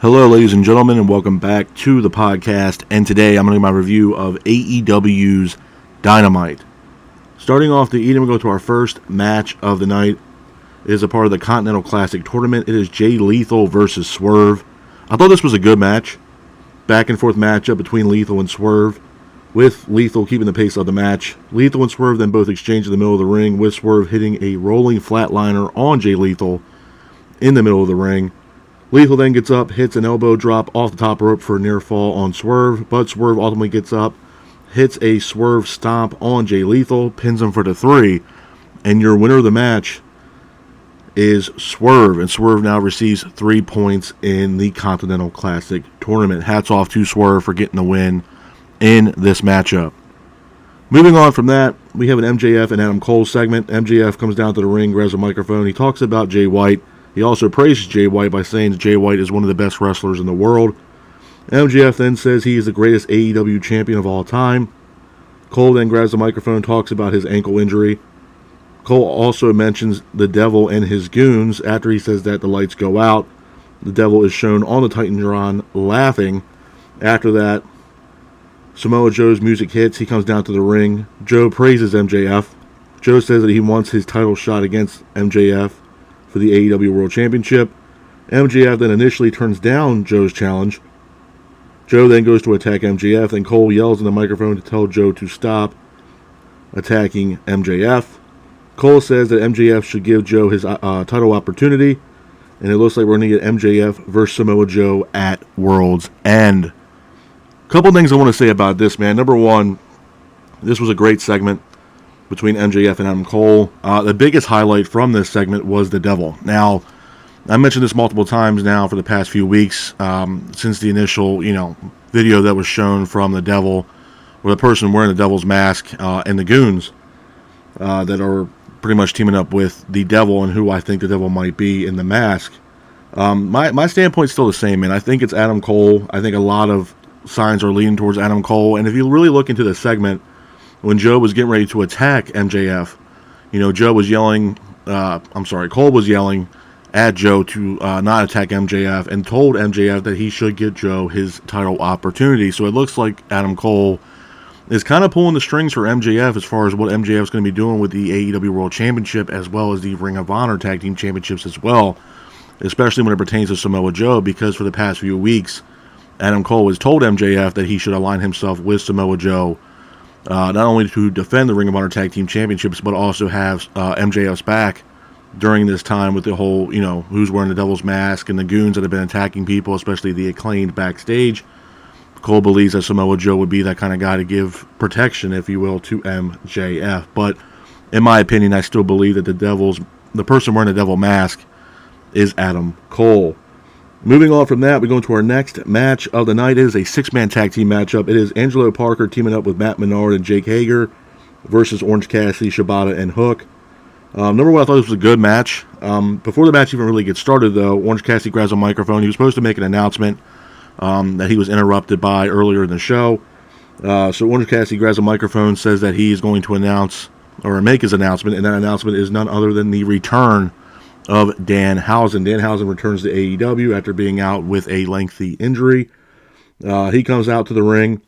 Hello, ladies and gentlemen, and welcome back to the podcast. And today I'm going to do my review of AEW's Dynamite. Starting off the evening, we go to our first match of the night. It is a part of the Continental Classic Tournament. It is Jay Lethal versus Swerve. I thought this was a good match. Back and forth matchup between Lethal and Swerve, with Lethal keeping the pace of the match. Lethal and Swerve then both exchange in the middle of the ring, with Swerve hitting a rolling flatliner on Jay Lethal in the middle of the ring. Lethal then gets up, hits an elbow drop off the top rope for a near fall on Swerve, but Swerve ultimately gets up, hits a Swerve stomp on Jay Lethal, pins him for the 3, and your winner of the match is Swerve, and Swerve now receives 3 points in the Continental Classic Tournament. Hats off to Swerve for getting the win in this matchup. Moving on from that, we have an MJF and Adam Cole segment. MJF comes down to the ring, grabs a microphone, he talks about Jay White. He also praises Jay White by saying that Jay White is one of the best wrestlers in the world. MJF then says he is the greatest AEW champion of all time. Cole then grabs the microphone and talks about his ankle injury. Cole also mentions the Devil and his goons. After he says that, the lights go out. The Devil is shown on the Titantron laughing. After that, Samoa Joe's music hits. He comes down to the ring. Joe praises MJF. Joe says that he wants his title shot against MJF for the AEW World Championship. MJF then initially turns down Joe's challenge. Joe then goes to attack MJF, and Cole yells in the microphone to tell Joe to stop attacking MJF. Cole says that MJF should give Joe his title opportunity, and it looks like we're going to get MJF versus Samoa Joe at World's End. Couple things I want to say about this, man. Number one, this was a great segment between MJF and Adam Cole. The biggest highlight from this segment was the Devil. Now, I mentioned this multiple times now for the past few weeks, since the initial, video that was shown from the Devil, or the person wearing the Devil's mask, and the goons that are pretty much teaming up with the Devil and who I think the Devil might be in the mask. My standpoint's still the same, man. I think it's Adam Cole. I think a lot of signs are leaning towards Adam Cole, and if you really look into the segment, when Joe was getting ready to attack MJF, Joe was yelling, Cole was yelling at Joe to not attack MJF and told MJF that he should get Joe his title opportunity. So it looks like Adam Cole is kind of pulling the strings for MJF as far as what MJF is going to be doing with the AEW World Championship as well as the Ring of Honor Tag Team Championships as well, especially when it pertains to Samoa Joe, because for the past few weeks, Adam Cole has told MJF that he should align himself with Samoa Joe, not only to defend the Ring of Honor Tag Team Championships, but also have MJF's back during this time with the whole, who's wearing the Devil's mask and the goons that have been attacking people, especially the Acclaimed backstage. Cole believes that Samoa Joe would be that kind of guy to give protection, if you will, to MJF. But in my opinion, I still believe that the person wearing the Devil mask is Adam Cole. Moving on from that, we go into our next match of the night. It is a 6-man tag team matchup. It is Angelo Parker teaming up with Matt Menard and Jake Hager versus Orange Cassidy, Shibata, and Hook. Number one, I thought this was a good match. Before the match even really gets started, though, Orange Cassidy grabs a microphone. He was supposed to make an announcement that he was interrupted by earlier in the show. So Orange Cassidy grabs a microphone, says that he is going to announce or make his announcement, and that announcement is none other than the return of Danhausen. Danhausen returns to AEW after being out with a lengthy injury. He comes out to the ring,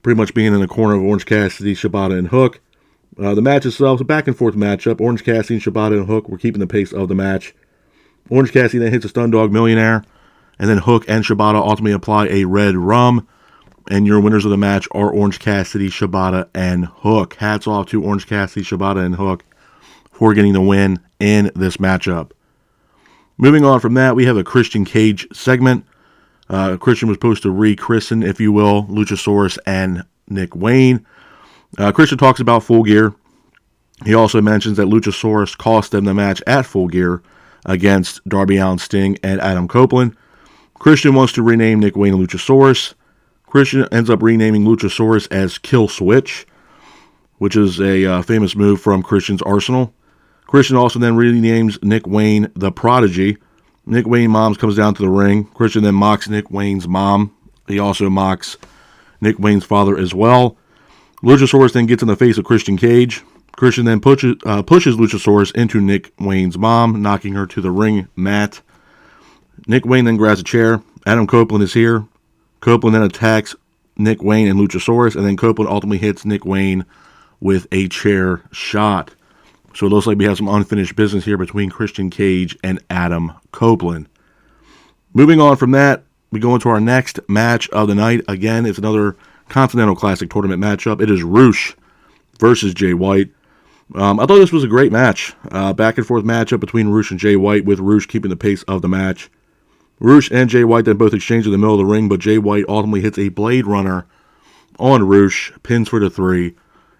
pretty much being in the corner of Orange Cassidy, Shibata, and Hook. The match itself is a back-and-forth matchup. Orange Cassidy and Shibata and Hook were keeping the pace of the match. Orange Cassidy then hits a Stun Dog Millionaire, and then Hook and Shibata ultimately apply a Red Rum, and your winners of the match are Orange Cassidy, Shibata, and Hook. Hats off to Orange Cassidy, Shibata, and Hook for getting the win in this matchup. Moving on from that, we have a Christian Cage segment. Christian was supposed to rechristen, if you will, Luchasaurus and Nick Wayne. Christian talks about Full Gear. He also mentions that Luchasaurus cost them the match at Full Gear against Darby Allin, Sting, and Adam Copeland. Christian wants to rename Nick Wayne Luchasaurus. Christian ends up renaming Luchasaurus as Kill Switch, which is a famous move from Christian's arsenal. Christian also then renames Nick Wayne the Prodigy. Nick Wayne's mom comes down to the ring. Christian then mocks Nick Wayne's mom. He also mocks Nick Wayne's father as well. Luchasaurus then gets in the face of Christian Cage. Christian then pushes Luchasaurus into Nick Wayne's mom, knocking her to the ring mat. Nick Wayne then grabs a chair Adam Copeland is here. Copeland then attacks Nick Wayne and Luchasaurus, and then Copeland ultimately hits Nick Wayne with a chair shot. So it looks like we have some unfinished business here between Christian Cage and Adam Copeland. Moving on from that, we go into our next match of the night. Again, it's another Continental Classic Tournament matchup. It is Roosh versus Jay White. I thought this was a great match. Back and forth matchup between Roosh and Jay White, with Roosh keeping the pace of the match. Roosh and Jay White then both exchange in the middle of the ring, but Jay White ultimately hits a Blade Runner on Roosh, pins for the 3,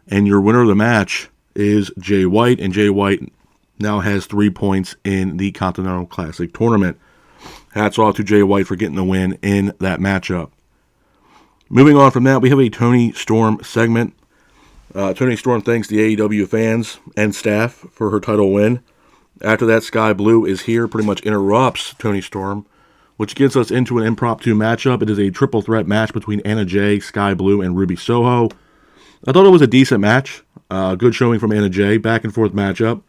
and your winner of the match is Jay White, and Jay White now has 3 points in the Continental Classic Tournament. Hats off to Jay White for getting the win in that matchup. Moving on from that, we have a Toni Storm segment. Toni Storm thanks the AEW fans and staff for her title win. After that, Sky Blue is here, pretty much interrupts Toni Storm, which gets us into an impromptu matchup. It is a triple threat match between Anna Jay, Sky Blue, and Ruby Soho. I thought it was a decent match. Good showing from Anna Jay. Back and forth matchup.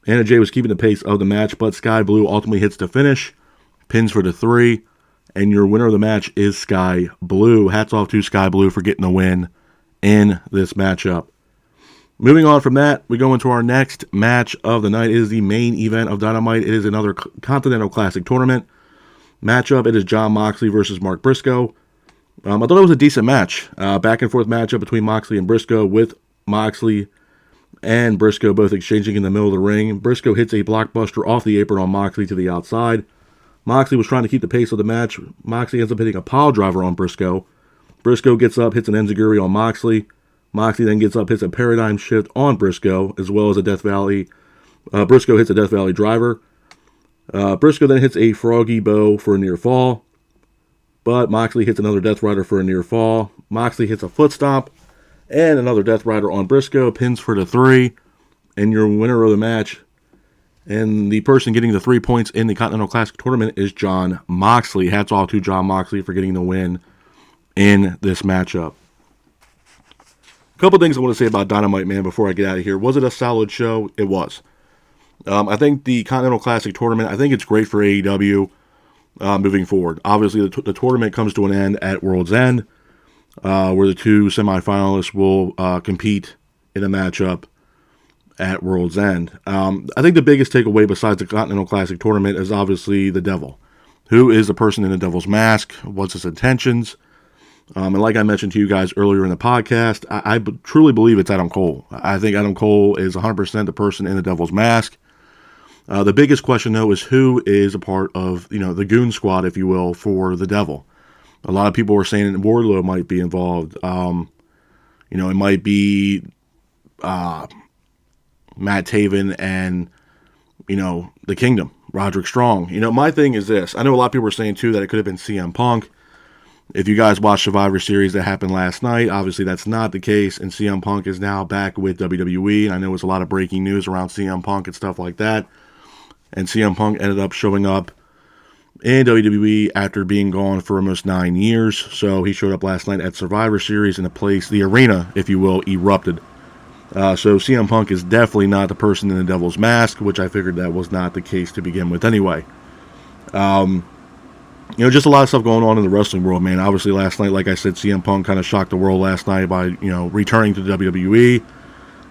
Anna Jay was keeping the pace of the match, but Sky Blue ultimately hits the finish, pins for the 3, and your winner of the match is Sky Blue. Hats off to Sky Blue for getting the win in this matchup. Moving on from that, we go into our next match of the night. It is the main event of Dynamite. It is another Continental Classic Tournament matchup. It is Jon Moxley versus Mark Briscoe. I thought it was a decent match. Back and forth matchup between Moxley and Briscoe, with Moxley and Briscoe both exchanging in the middle of the ring. Briscoe hits a blockbuster off the apron on Moxley to the outside. Moxley was trying to keep the pace of the match. Moxley ends up hitting a pile driver on Briscoe. Briscoe gets up, hits an enziguri on Moxley. Moxley then gets up, hits a paradigm shift on Briscoe, as well as a Death Valley. Briscoe hits a Death Valley driver. Briscoe then hits a froggy bow for a near fall, but Moxley hits another Death Rider for a near fall. Moxley hits a foot stomp and another Death Rider on Briscoe, pins for the 3, and your winner of the match, and the person getting the 3 points in the Continental Classic Tournament, is Jon Moxley. Hats off to Jon Moxley for getting the win in this matchup. A couple things I want to say about Dynamite, man, before I get out of here. Was it a solid show? It was. I think the Continental Classic Tournament, I think it's great for AEW moving forward. Obviously, the tournament comes to an end at World's End, where the 2 semifinalists will compete in a matchup at World's End. I think the biggest takeaway besides the Continental Classic Tournament is obviously the Devil. Who is the person in the Devil's mask? What's his intentions? And like I mentioned to you guys earlier in the podcast, I truly believe it's Adam Cole. I think Adam Cole is 100% the person in the Devil's mask. The biggest question, though, is who is a part of, the goon squad, if you will, for the Devil. A lot of people were saying Wardlow might be involved. It might be Matt Taven and, the Kingdom, Roderick Strong. My thing is this. I know a lot of people were saying, too, that it could have been CM Punk. If you guys watched Survivor Series that happened last night, obviously that's not the case, and CM Punk is now back with WWE, and I know it's a lot of breaking news around CM Punk and stuff like that, and CM Punk ended up showing up in WWE after being gone for almost 9 years, so he showed up last night at Survivor Series, and the arena, if you will, erupted. So CM Punk is definitely not the person in the Devil's mask, which I figured that was not the case to begin with anyway. Just a lot of stuff going on in the wrestling world, man. Obviously, last night, like I said, CM Punk kind of shocked the world last night by, returning to the WWE.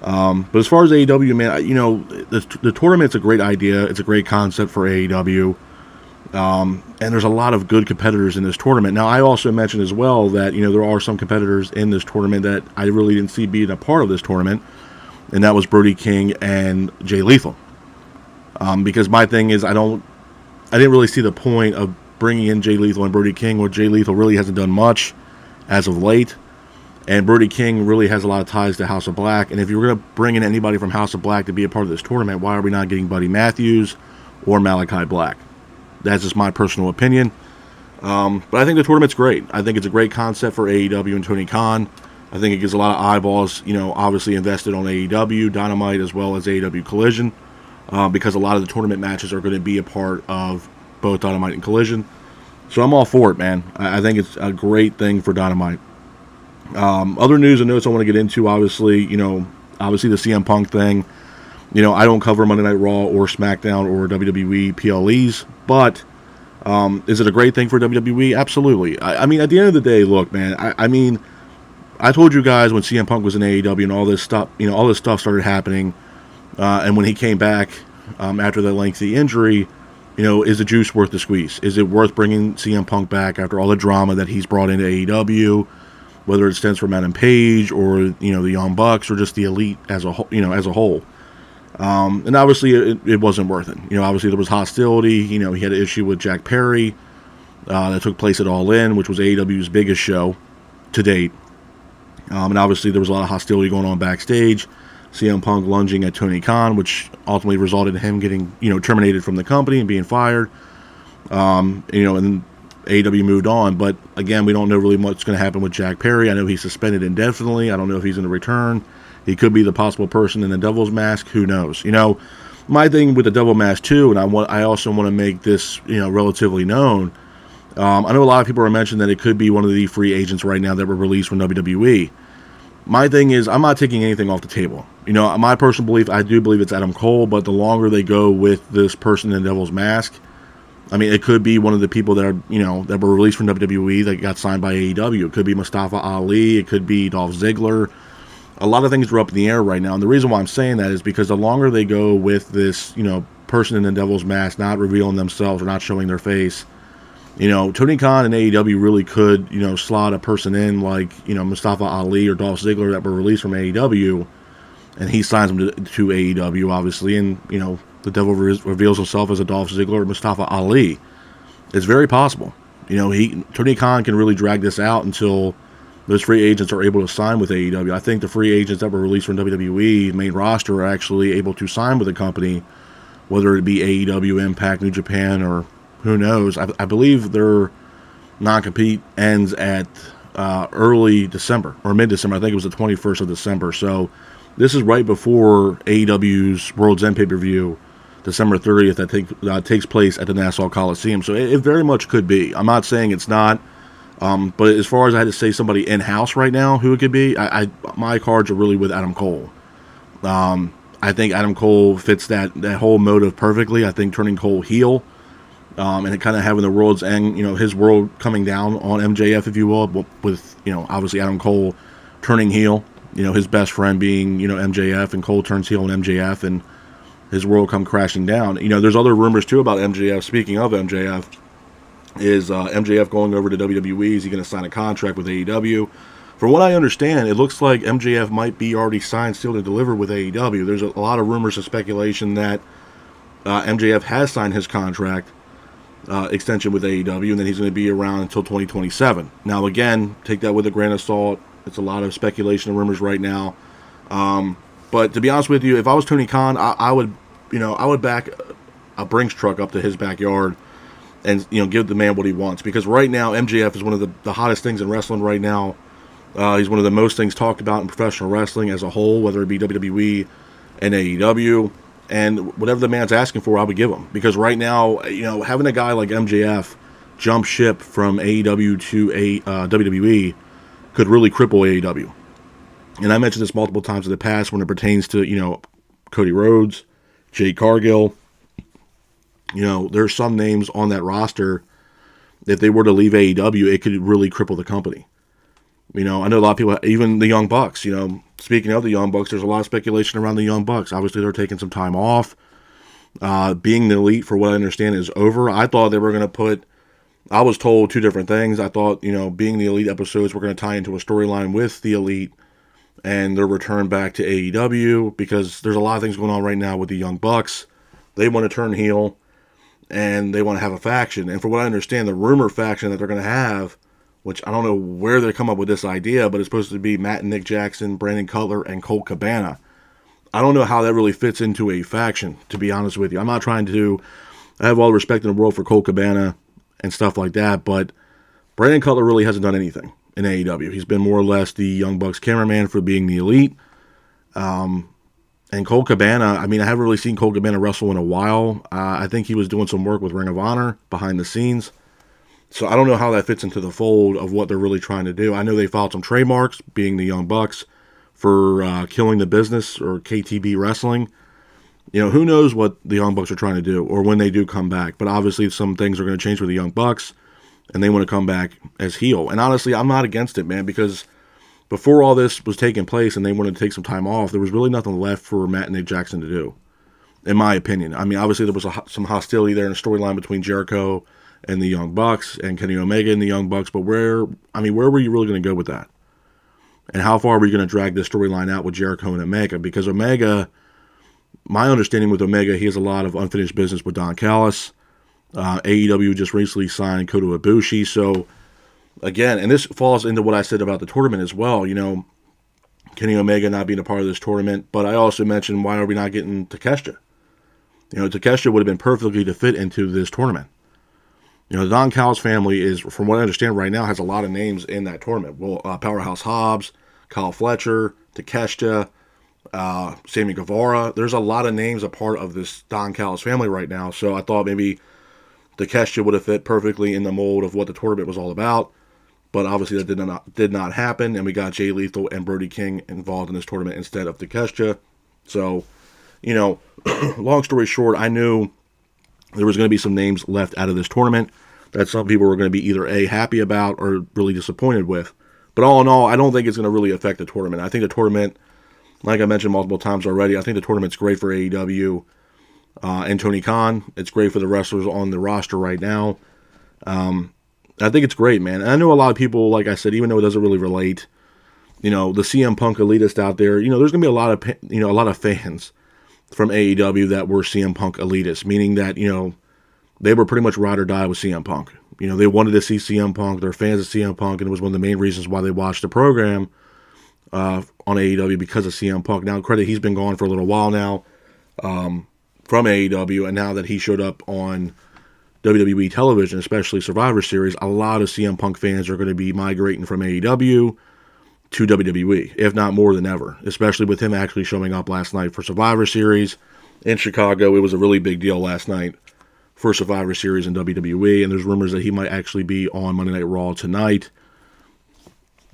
But as far as AEW, man, the tournament's a great idea. It's a great concept for AEW. And there's a lot of good competitors in this tournament. Now, I also mentioned as well that, there are some competitors in this tournament that I really didn't see being a part of this tournament. And that was Brody King and Jay Lethal. Because my thing is, I didn't really see the point of bringing in Jay Lethal and Brody King, where Jay Lethal really hasn't done much as of late, and Brody King really has a lot of ties to House of Black. And if you were going to bring in anybody from House of Black to be a part of this tournament, why are we not getting Buddy Matthews or Malachi Black? That's just my personal opinion. But I think the tournament's great. I think it's a great concept for AEW and Tony Khan. I think it gives a lot of eyeballs, obviously invested on AEW, Dynamite, as well as AEW Collision, because a lot of the tournament matches are going to be a part of both Dynamite and Collision. So I'm all for it, man. I think it's a great thing for Dynamite. Other news and notes I want to get into, obviously the CM Punk thing. I don't cover Monday Night Raw or SmackDown or WWE PLEs, but Is it a great thing for WWE? Absolutely. I mean, at the end of the day, look, man. I mean, I told you guys when CM Punk was in AEW and all this stuff, all this stuff started happening, and when he came back after the lengthy injury, is the juice worth the squeeze? Is it worth bringing CM Punk back after all the drama that he's brought into AEW, whether it stems from Adam Page or the Young Bucks or just the Elite as a whole, as a whole? And obviously it wasn't worth it. Obviously there was hostility. He had an issue with Jack Perry that took place at All In, which was AEW's biggest show to date. And obviously there was a lot of hostility going on backstage. CM Punk lunging at Tony Khan, which ultimately resulted in him getting terminated from the company and being fired. And then AEW moved on. But again, we don't know really what's going to happen with Jack Perry. I know he's suspended indefinitely. I don't know if he's going to return. He could be the possible person in the Devil's Mask. Who knows? My thing with the Devil Mask too, and I also want to make this relatively known. I know a lot of people are mentioning that it could be one of the free agents right now that were released from WWE. My thing is, I'm not taking anything off the table. My personal belief, I do believe it's Adam Cole, but the longer they go with this person in the Devil's Mask, I mean, it could be one of the people that are, that were released from WWE that got signed by AEW. It could be Mustafa Ali. It could be Dolph Ziggler. A lot of things are up in the air right now. And the reason why I'm saying that is because the longer they go with this, person in the Devil's Mask not revealing themselves or not showing their face, Tony Khan and AEW really could, slot a person in like, Mustafa Ali or Dolph Ziggler that were released from AEW, and he signs them to AEW, obviously, and, the devil reveals himself as a Dolph Ziggler or Mustafa Ali. It's very possible. Tony Khan can really drag this out until those free agents are able to sign with AEW. I think the free agents that were released from WWE main roster are actually able to sign with the company, whether it be AEW, Impact, New Japan, or who knows. I believe their non-compete ends at early December or mid-December. I think it was the 21st of December. So this is right before AEW's World's End pay-per-view, December 30th, that takes place at the Nassau Coliseum. So it very much could be. I'm not saying it's not. But as far as I had to say somebody in-house right now who it could be, my cards are really with Adam Cole. I think Adam Cole fits that whole motive perfectly. I think turning Cole heel, and it kind of having the world's end, his world coming down on MJF, if you will, with, obviously Adam Cole turning heel, his best friend being, MJF, and Cole turns heel on MJF, and his world come crashing down. There's other rumors too about MJF. Speaking of MJF, is MJF going over to WWE? Is he going to sign a contract with AEW? From what I understand, it looks like MJF might be already signed, sealed, and delivered with AEW. There's a lot of rumors and speculation that MJF has signed his contract extension with AEW, and then he's going to be around until 2027. Now, again, take that with a grain of salt. It's a lot of speculation and rumors right now. But to be honest with you, if I was Tony Khan, I would back a Brinks truck up to his backyard and give the man what he wants, because right now MJF is one of the hottest things in wrestling right now. He's one of the most things talked about in professional wrestling as a whole, whether it be WWE and AEW, and whatever the man's asking for, I would give him, because right now, having a guy like MJF jump ship from AEW to WWE could really cripple AEW. And I mentioned this multiple times in the past when it pertains to Cody Rhodes, Jade Cargill. There's some names on that roster, if they were to leave AEW, it could really cripple the company. I know a lot of people, even the Young Bucks, speaking of the Young Bucks, there's a lot of speculation around the Young Bucks. Obviously, they're taking some time off. Being the Elite, for what I understand, is over. I thought they were going to I was told two different things. I thought, being the Elite episodes were going to tie into a storyline with the Elite and their return back to AEW, because there's a lot of things going on right now with the Young Bucks. They want to turn heel, and they want to have a faction. And from what I understand, the rumor faction that they're going to have, which I don't know where they come up with this idea, but it's supposed to be Matt and Nick Jackson, Brandon Cutler, and Colt Cabana. I don't know how that really fits into a faction, to be honest with you. I'm not trying to... I have all the respect in the world for Colt Cabana and stuff like that, but Brandon Cutler really hasn't done anything in AEW. He's been more or less the Young Bucks cameraman for being the Elite. And Colt Cabana, I haven't really seen Colt Cabana wrestle in a while. I think he was doing some work with Ring of Honor behind the scenes. So I don't know how that fits into the fold of what they're really trying to do. I know they filed some trademarks, being the Young Bucks, for Killing the Business or KTB Wrestling. Who knows what the Young Bucks are trying to do or when they do come back. But obviously some things are going to change for the Young Bucks, and they want to come back as heel. And honestly, I'm not against it, man, because before all this was taking place and they wanted to take some time off, there was really nothing left for Matt and Nick Jackson to do, in my opinion. I mean, obviously there was some hostility there in a storyline between Jericho and the Young Bucks and Kenny Omega and the Young Bucks, but where were you really going to go with that? And how far were you going to drag this storyline out with Jericho and Omega? Because Omega, my understanding with Omega, he has a lot of unfinished business with Don Callis. AEW just recently signed Kota Ibushi. So, again, and this falls into what I said about the tournament as well. Kenny Omega not being a part of this tournament. But I also mentioned, why are we not getting Takeshita? Takeshita would have been perfectly to fit into this tournament. The Don Callis family is, from what I understand right now, has a lot of names in that tournament. Well, Powerhouse Hobbs, Kyle Fletcher, Takeshita, Sammy Guevara. There's a lot of names a part of this Don Callis family right now. So I thought maybe Takeshita would have fit perfectly in the mold of what the tournament was all about. But obviously that did not happen, and we got Jay Lethal and Brody King involved in this tournament instead of Takeshita. So, long story short, I knew there was going to be some names left out of this tournament that some people were going to be either A, happy about or really disappointed with. But all in all, I don't think it's going to really affect the tournament. I think the tournament, like I mentioned multiple times already, I think the tournament's great for AEW and Tony Khan. It's great for the wrestlers on the roster right now. I think it's great, man. And I know a lot of people, like I said, even though it doesn't really relate, the CM Punk elitist out there, there's going to be a lot of fans from AEW that were CM Punk elitists, meaning that, they were pretty much ride or die with CM Punk. They wanted to see CM Punk. They're fans of CM Punk, and it was one of the main reasons why they watched the program on AEW, because of CM Punk. Now, credit, he's been gone for a little while now from AEW, and now that he showed up on WWE television, especially Survivor Series, a lot of CM Punk fans are going to be migrating from AEW to WWE, if not more than ever, especially with him actually showing up last night for Survivor Series in Chicago. It was a really big deal last night for Survivor Series in WWE, and there's rumors that he might actually be on Monday Night Raw tonight,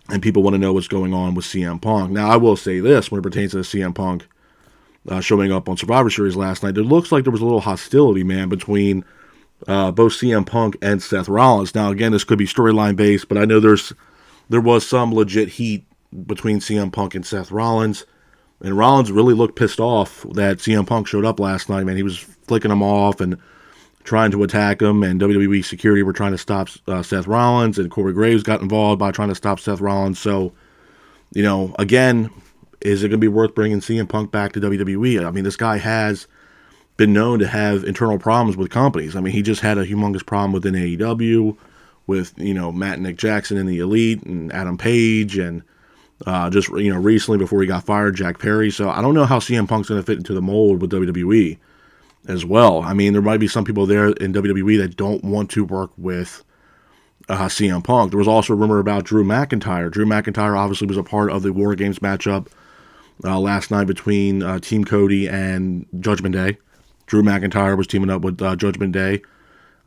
and people want to know what's going on with CM Punk. Now, I will say this, when it pertains to the CM Punk showing up on Survivor Series last night, it looks like there was a little hostility, man, between both CM Punk and Seth Rollins. Now, again, this could be storyline based, but I know there was some legit heat between CM Punk and Seth Rollins, and Rollins really looked pissed off that CM Punk showed up last night, man. He was flicking him off and trying to attack him, and WWE security were trying to stop Seth Rollins, and Corey Graves got involved by trying to stop Seth Rollins. So, again, is it going to be worth bringing CM Punk back to WWE? I mean, this guy has been known to have internal problems with companies. I mean, he just had a humongous problem within AEW with, Matt and Nick Jackson in the Elite and Adam Page, and just, recently before he got fired, Jack Perry. So I don't know how CM Punk's going to fit into the mold with WWE as well. I mean, there might be some people there in WWE that don't want to work with CM Punk. There was also a rumor about Drew McIntyre. Drew McIntyre obviously was a part of the War Games matchup last night between Team Cody and Judgment Day. Drew McIntyre was teaming up with Judgment Day.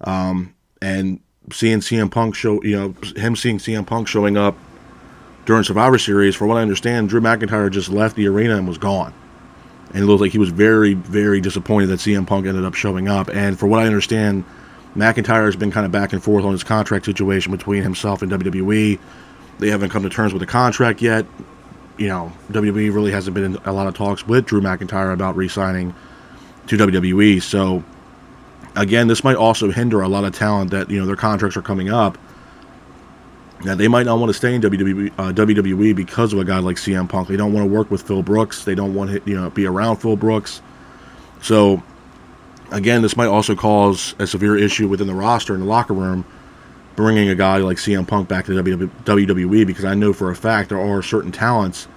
And seeing CM Punk seeing CM Punk showing up during Survivor Series, for what I understand, Drew McIntyre just left the arena and was gone. And it looked like he was very, very disappointed that CM Punk ended up showing up. And for what I understand, McIntyre has been kind of back and forth on his contract situation between himself and WWE. They haven't come to terms with the contract yet. WWE really hasn't been in a lot of talks with Drew McIntyre about re-signing to WWE. So, again, this might also hinder a lot of talent that, their contracts are coming up. Now, they might not want to stay in WWE because of a guy like CM Punk. They don't want to work with Phil Brooks. They don't want to, be around Phil Brooks. So, again, this might also cause a severe issue within the roster in the locker room, bringing a guy like CM Punk back to WWE, because I know for a fact there are certain talents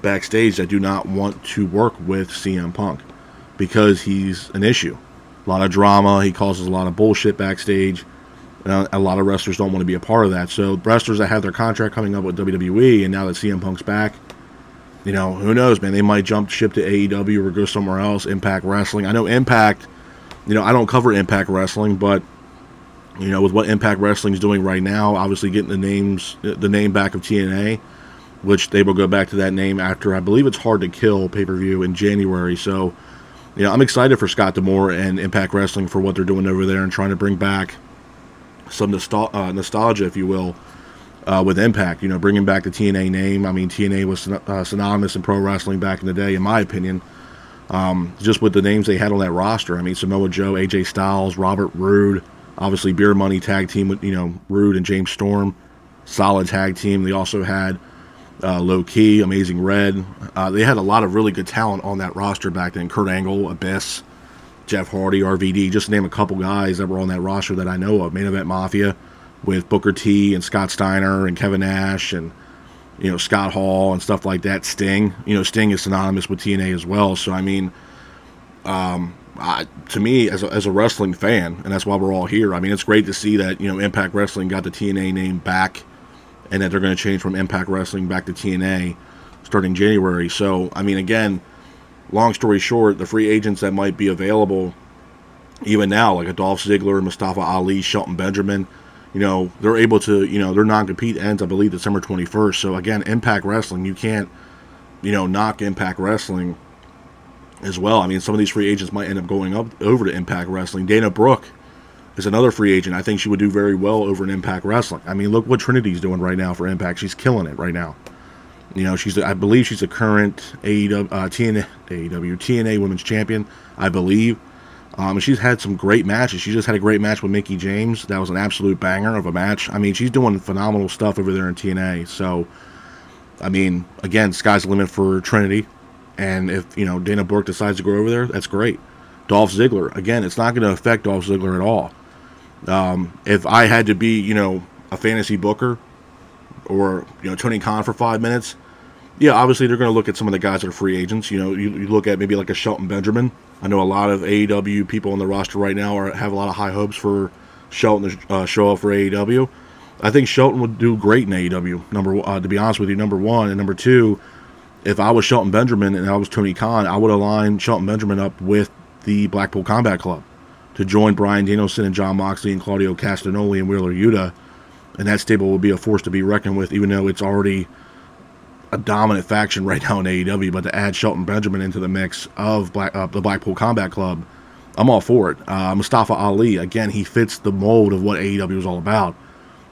backstage that do not want to work with CM Punk because he's an issue. A lot of drama. He causes a lot of bullshit backstage. A lot of wrestlers don't want to be a part of that. So wrestlers that have their contract coming up with WWE, and now that CM Punk's back, who knows, man? They might jump ship to AEW or go somewhere else, Impact Wrestling. I know Impact, I don't cover Impact Wrestling, but, with what Impact Wrestling is doing right now, obviously getting the name back of TNA, which they will go back to that name after, I believe it's Hard to Kill pay-per-view in January. So, I'm excited for Scott D'Amore and Impact Wrestling for what they're doing over there and trying to bring back some nostalgia, if you will, with Impact. Bringing back the TNA name. I mean, TNA was synonymous in pro wrestling back in the day, in my opinion. Just with the names they had on that roster. I mean, Samoa Joe, AJ Styles, Robert Roode, obviously Beer Money tag team with, Roode and James Storm. Solid tag team. They also had Low Key, Amazing Red. They had a lot of really good talent on that roster back then. Kurt Angle, Abyss, Jeff Hardy, RVD, just to name a couple guys that were on that roster that I know of. Main Event Mafia with Booker T and Scott Steiner and Kevin Nash and, Scott Hall and stuff like that. Sting. Sting is synonymous with TNA as well. So, I mean, to me, as a wrestling fan, and that's why we're all here, I mean, it's great to see that, Impact Wrestling got the TNA name back and that they're going to change from Impact Wrestling back to TNA starting January. So, I mean, again, long story short, the free agents that might be available even now, like a Dolph Ziggler, Mustafa Ali, Shelton Benjamin, they're able to, their non-compete ends, I believe, December 21st. So, again, Impact Wrestling, you can't, knock Impact Wrestling as well. I mean, some of these free agents might end up going up over to Impact Wrestling. Dana Brooke is another free agent. I think she would do very well over in Impact Wrestling. I mean, look what Trinity's doing right now for Impact. She's killing it right now. I believe she's a current TNA Women's Champion, I believe. She's had some great matches. She just had a great match with Mickie James. That was an absolute banger of a match. I mean, she's doing phenomenal stuff over there in TNA. So, I mean, again, sky's the limit for Trinity. And if, Dana Brooke decides to go over there, that's great. Dolph Ziggler, again, it's not going to affect Dolph Ziggler at all. If I had to be, a fantasy booker or, Tony Khan for 5 minutes, yeah, obviously they're going to look at some of the guys that are free agents. You look at maybe like a Shelton Benjamin. I know a lot of AEW people on the roster right now have a lot of high hopes for Shelton to show up for AEW. I think Shelton would do great in AEW, to be honest with you, number one. And number two, if I was Shelton Benjamin and I was Tony Khan, I would align Shelton Benjamin up with the Blackpool Combat Club to join Bryan Danielson and Jon Moxley and Claudio Castagnoli and Wheeler Yuta. And that stable will be a force to be reckoned with, even though it's already a dominant faction right now in AEW. But to add Shelton Benjamin into the mix of the Blackpool Combat Club, I'm all for it. Mustafa Ali, again, he fits the mold of what AEW is all about.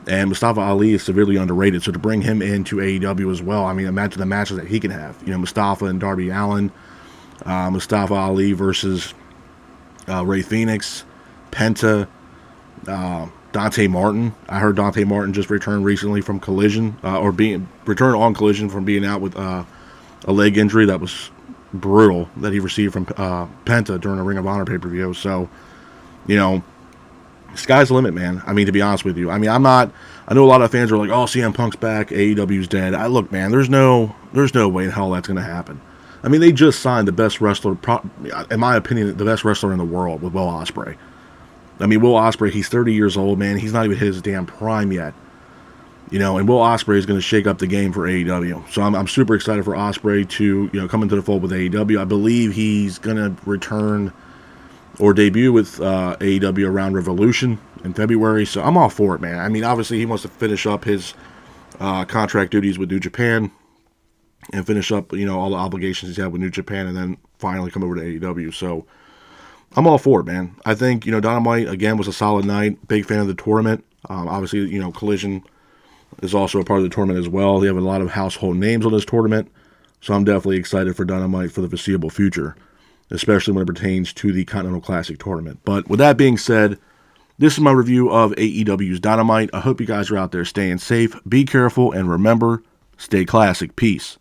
And Mustafa Ali is severely underrated. So to bring him into AEW as well, I mean, imagine the matches that he can have. Mustafa and Darby Allin, Mustafa Ali versus Ray Phoenix, Penta, Dante Martin. I heard Dante Martin just returned recently from Collision, returned on Collision from being out with a leg injury that was brutal that he received from Penta during a Ring of Honor pay-per-view. So, sky's the limit, man. I mean, to be honest with you. I mean, I know a lot of fans are like, oh, CM Punk's back, AEW's dead. Look, man, there's no way in hell that's going to happen. I mean, they just signed the best wrestler, in my opinion, the best wrestler in the world with Will Ospreay. I mean, Will Ospreay, he's 30 years old, man. He's not even his damn prime yet. And Will Ospreay is going to shake up the game for AEW. So I'm super excited for Ospreay to, come into the fold with AEW. I believe he's going to return or debut with AEW around Revolution in February. So I'm all for it, man. I mean, obviously he wants to finish up his contract duties with New Japan and finish up, all the obligations he's had with New Japan and then finally come over to AEW. So I'm all for it, man. I think, Dynamite, again, was a solid night. Big fan of the tournament. Obviously, Collision is also a part of the tournament as well. They have a lot of household names on this tournament. So I'm definitely excited for Dynamite for the foreseeable future, especially when it pertains to the Continental Classic tournament. But with that being said, this is my review of AEW's Dynamite. I hope you guys are out there staying safe. Be careful, and remember, stay classic. Peace.